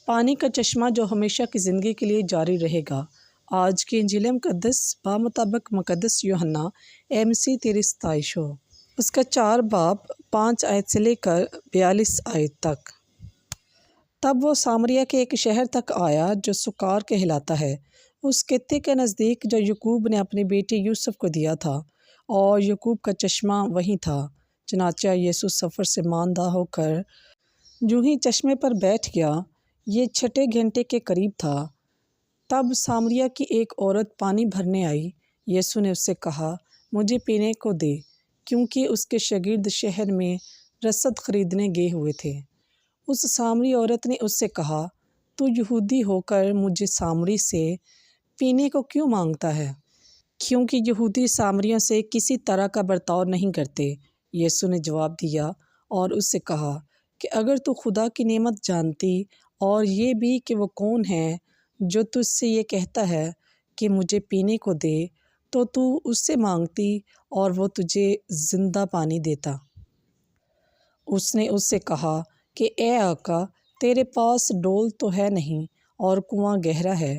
پانی کا چشمہ جو ہمیشہ کی زندگی کے لیے جاری رہے گا۔ آج کی انجیل مقدس بمطابق مقدس یوحنا MC 23 ہو، اس کا 4 باب 5 آیت سے لے کر 42 آیت تک۔ تب وہ سامریہ کے ایک شہر تک آیا جو سکار کہلاتا ہے، اس خطے کے نزدیک جو یعقوب نے اپنے بیٹے یوسف کو دیا تھا، اور یعقوب کا چشمہ وہیں تھا۔ چنانچہ یسوع سفر سے ماندہ ہو کر جو ہی چشمے پر بیٹھ گیا، یہ 6 گھنٹے کے قریب تھا۔ تب سامریہ کی ایک عورت پانی بھرنے آئی۔ یسوع نے اس سے کہا، مجھے پینے کو دے، کیونکہ اس کے شاگرد شہر میں رسد خریدنے گئے ہوئے تھے۔ اس سامری عورت نے اس سے کہا، تو یہودی ہو کر مجھے سامری سے پینے کو کیوں مانگتا ہے؟ کیونکہ یہودی سامریوں سے کسی طرح کا برتاؤ نہیں کرتے۔ یسوع نے جواب دیا اور اس سے کہا کہ اگر تو خدا کی نعمت جانتی اور یہ بھی کہ وہ کون ہے جو تجھ سے یہ کہتا ہے کہ مجھے پینے کو دے، تو اس سے مانگتی اور وہ تجھے زندہ پانی دیتا۔ اس نے اس سے کہا کہ اے آقا، تیرے پاس ڈول تو ہے نہیں اور کنواں گہرا ہے،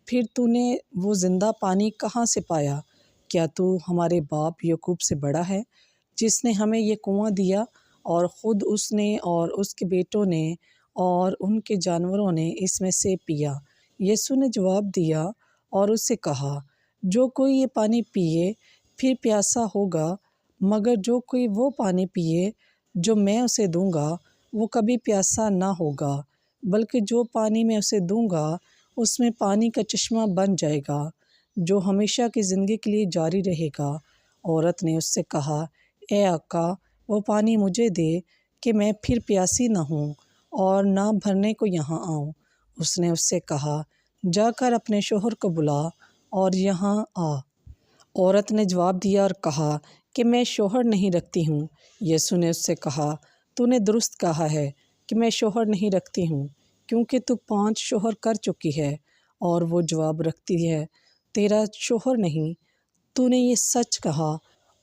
پھر تو نے وہ زندہ پانی کہاں سے پایا؟ کیا تو ہمارے باپ یعقوب سے بڑا ہے، جس نے ہمیں یہ کنواں دیا، اور خود اس نے اور اس کے بیٹوں نے اور ان کے جانوروں نے اس میں سے پیا؟ یسوع نے جواب دیا اور اس سے کہا، جو کوئی یہ پانی پیے پھر پیاسا ہوگا، مگر جو کوئی وہ پانی پیے جو میں اسے دوں گا، وہ کبھی پیاسا نہ ہوگا، بلکہ جو پانی میں اسے دوں گا اس میں پانی کا چشمہ بن جائے گا، جو ہمیشہ کی زندگی کے لیے جاری رہے گا۔ عورت نے اس سے کہا، اے آقا، وہ پانی مجھے دے کہ میں پھر پیاسی نہ ہوں اور نہ بھرنے کو یہاں آؤں۔ اس نے اس سے کہا، جا کر اپنے شوہر کو بلا اور یہاں آ۔ عورت نے جواب دیا اور کہا کہ میں شوہر نہیں رکھتی ہوں۔ یسوع نے اس سے کہا، تو نے درست کہا ہے کہ میں شوہر نہیں رکھتی ہوں، کیونکہ تو 5 شوہر کر چکی ہے، اور وہ جواب رکھتی ہے، تیرا شوہر نہیں۔ تو نے یہ سچ کہا۔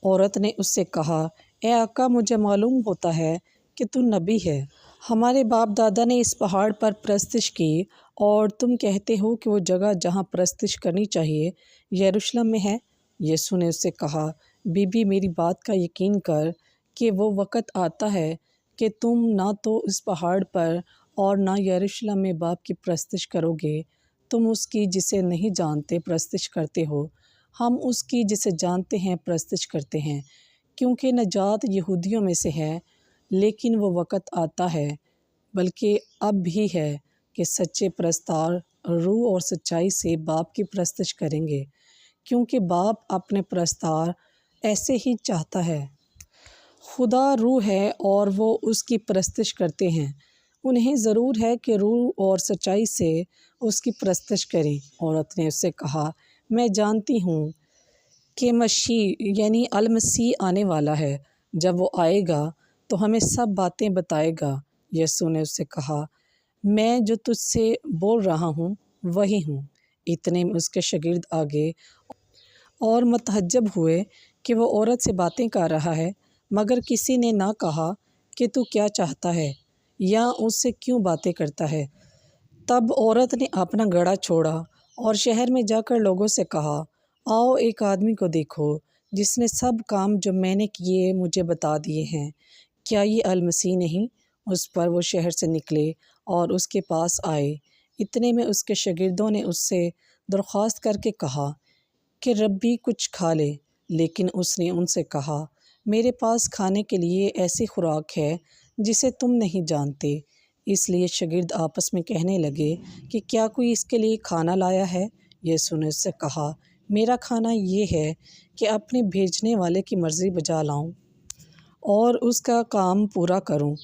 عورت نے اس سے کہا، اے آقا، مجھے معلوم ہوتا ہے کہ تو نبی ہے۔ ہمارے باپ دادا نے اس پہاڑ پر پرستش کی، اور تم کہتے ہو کہ وہ جگہ جہاں پرستش کرنی چاہیے یروشلم میں ہے۔ یسوع نے اس سے کہا، بی بی، میری بات کا یقین کر کہ وہ وقت آتا ہے کہ تم نہ تو اس پہاڑ پر اور نہ یروشلم میں باپ کی پرستش کرو گے۔ تم اس کی جسے نہیں جانتے پرستش کرتے ہو، ہم اس کی جسے جانتے ہیں پرستش کرتے ہیں، کیونکہ نجات یہودیوں میں سے ہے۔ لیکن وہ وقت آتا ہے، بلکہ اب بھی ہے، کہ سچے پرستار روح اور سچائی سے باپ کی پرستش کریں گے، کیونکہ باپ اپنے پرستار ایسے ہی چاہتا ہے۔ خدا روح ہے اور وہ اس کی پرستش کرتے ہیں۔ انہیں ضرور ہے کہ روح اور سچائی سے اس کی پرستش کریں۔ عورت نے اس سے کہا، میں جانتی ہوں کہ مسیح یعنی المسیح آنے والا ہے۔ جب وہ آئے گا تو ہمیں سب باتیں بتائے گا۔ یسوع نے اس سے کہا، میں جو تجھ سے بول رہا ہوں وہی ہوں۔ اتنے میں اس کے شاگرد آگے اور متعجب ہوئے کہ وہ عورت سے باتیں کر رہا ہے، مگر کسی نے نہ کہا کہ تو کیا چاہتا ہے یا اس سے کیوں باتیں کرتا ہے۔ تب عورت نے اپنا گڑھا چھوڑا اور شہر میں جا کر لوگوں سے کہا، آؤ، ایک آدمی کو دیکھو جس نے سب کام جو میں نے کیے مجھے بتا دیے ہیں۔ کیا یہ المسیح نہیں؟ اس پر وہ شہر سے نکلے اور اس کے پاس آئے۔ اتنے میں اس کے شاگردوں نے اس سے درخواست کر کے کہا کہ ربی، کچھ کھا لے۔ لیکن اس نے ان سے کہا، میرے پاس کھانے کے لیے ایسی خوراک ہے جسے تم نہیں جانتے۔ اس لیے شاگرد آپس میں کہنے لگے کہ کیا کوئی اس کے لیے کھانا لایا ہے؟ یسوع نے اس سے کہا، میرا کھانا یہ ہے کہ اپنے بھیجنے والے کی مرضی بجا لاؤں اور اس کا کام پورا کروں۔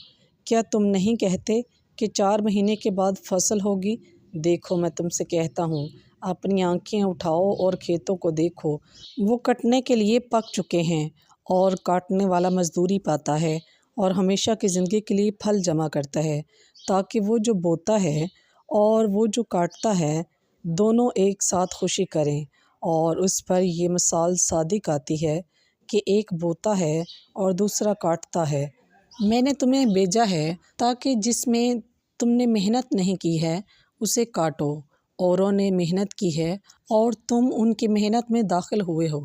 کیا تم نہیں کہتے کہ 4 مہینے کے بعد فصل ہوگی؟ دیکھو، میں تم سے کہتا ہوں، اپنی آنکھیں اٹھاؤ اور کھیتوں کو دیکھو، وہ کٹنے کے لیے پک چکے ہیں، اور کاٹنے والا مزدوری پاتا ہے اور ہمیشہ کی زندگی کے لیے پھل جمع کرتا ہے، تاکہ وہ جو بوتا ہے اور وہ جو کاٹتا ہے دونوں ایک ساتھ خوشی کریں۔ اور اس پر یہ مثال صادق آتی ہے کہ ایک بوتا ہے اور دوسرا کاٹتا ہے۔ میں نے تمہیں بھیجا ہے تاکہ جس میں تم نے محنت نہیں کی ہے اسے کاٹو، اوروں نے محنت کی ہے اور تم ان کی محنت میں داخل ہوئے ہو۔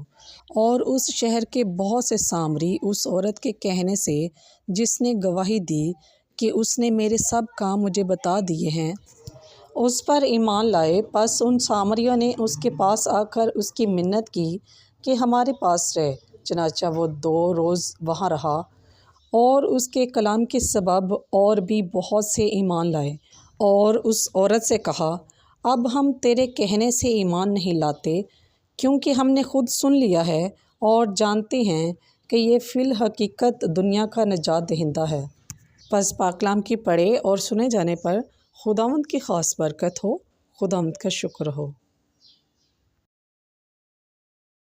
اور اس شہر کے بہت سے سامری اس عورت کے کہنے سے جس نے گواہی دی کہ اس نے میرے سب کام مجھے بتا دیے ہیں، اس پر ایمان لائے۔ پس ان سامریوں نے اس کے پاس آ کر اس کی منت کی کہ ہمارے پاس رہ۔ چنانچہ وہ 2 روز وہاں رہا، اور اس کے کلام کے سبب اور بھی بہت سے ایمان لائے۔ اور اس عورت سے کہا، اب ہم تیرے کہنے سے ایمان نہیں لاتے، کیونکہ ہم نے خود سن لیا ہے اور جانتے ہیں کہ یہ فی الحقیقت دنیا کا نجات دہندہ ہے۔ پس پاک کلام کی پڑھے اور سنے جانے پر خداوند کی خاص برکت ہو۔ خداوند کا شکر ہو۔